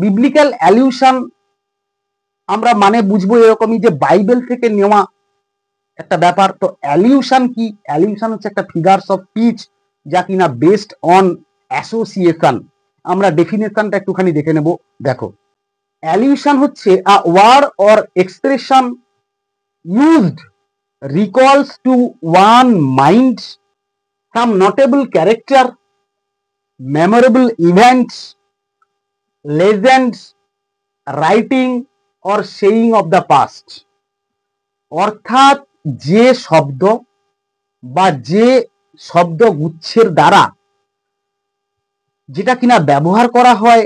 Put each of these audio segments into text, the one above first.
Biblical অ্যালিউশন আমরা মানে বুঝবো এরকমই যে বাইবেল থেকে নেওয়া একটা ব্যাপার। তো অ্যালিউশন কি? অ্যালিউশন হচ্ছে একটা ফিগারস অফ স্পিচ যা কিনা বেসড অন অ্যাসোসিয়েশন। আমরা ডেফিনেশনটা একটুখানি দেখে নেব। দেখো, অ্যালিউশন হচ্ছে a word or expression used recalls to one mind some notable character, memorable events, legends, writing or saying of the past। অর্থাৎ যে শব্দ বা যে শব্দ গুচ্ছের দ্বারা যেটা কিনা ব্যবহার করা হয়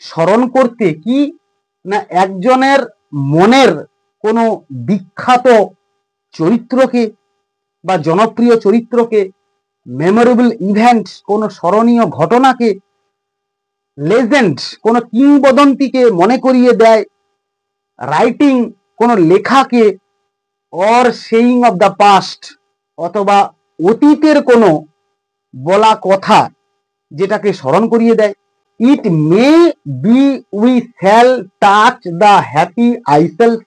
স্মরণ করতে কি না একজনের মনের কোনো বিখ্যাত চরিত্রকে বা জনপ্রিয় চরিত্রকে, মেমোরেবল ইভেন্টস কোনো স্মরণীয় ঘটনাকে, লেজেন্ড কোনো কিংবদন্তিকে মনে করিয়ে দেয়, রাইটিং কোনো লেখাকে, or saying of the past অথবা অতীতের কোনো বলা কথা যেটাকে স্মরণ করিয়ে দেয়। It may be we shall touch the happy isles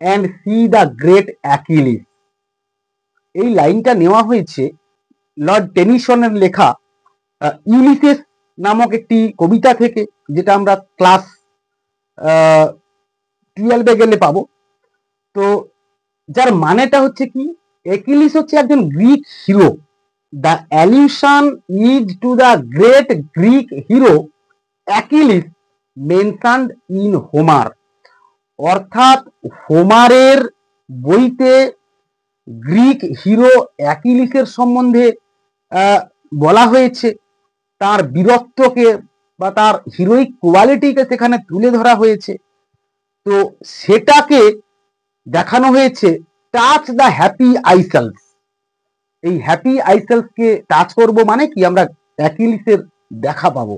and see the great Achilles. এই লাইনটা নেওয়া হয়েছে লর্ড টেনিসনের লেখা ইউলিসেস নামক একটি কবিতা থেকে, যেটা আমরা ক্লাস 12 গেলে পাবো। তো যার মানেটা হচ্ছে কি, অ্যাকিলিস হচ্ছে একজন Greek hero. The অ্যালিউশন is to the great Greek hero Achilles mentioned in Homer. অর্থাৎ হোমারের বইতে গ্রিক হিরো অ্যাকিলিসের সম্বন্ধে বলা হয়েছে, তার বীরত্বকে বা তার হিরোইক কোয়ালিটিকে সেখানে তুলে ধরা হয়েছে। তো সেটাকে দেখানো হয়েছে টাচ দ্য হ্যাপি আইসেলফ। এই হ্যাপি আইসেলফকে টাচ করব মানে কি আমরা অ্যাকিলিসের দেখা পাবো।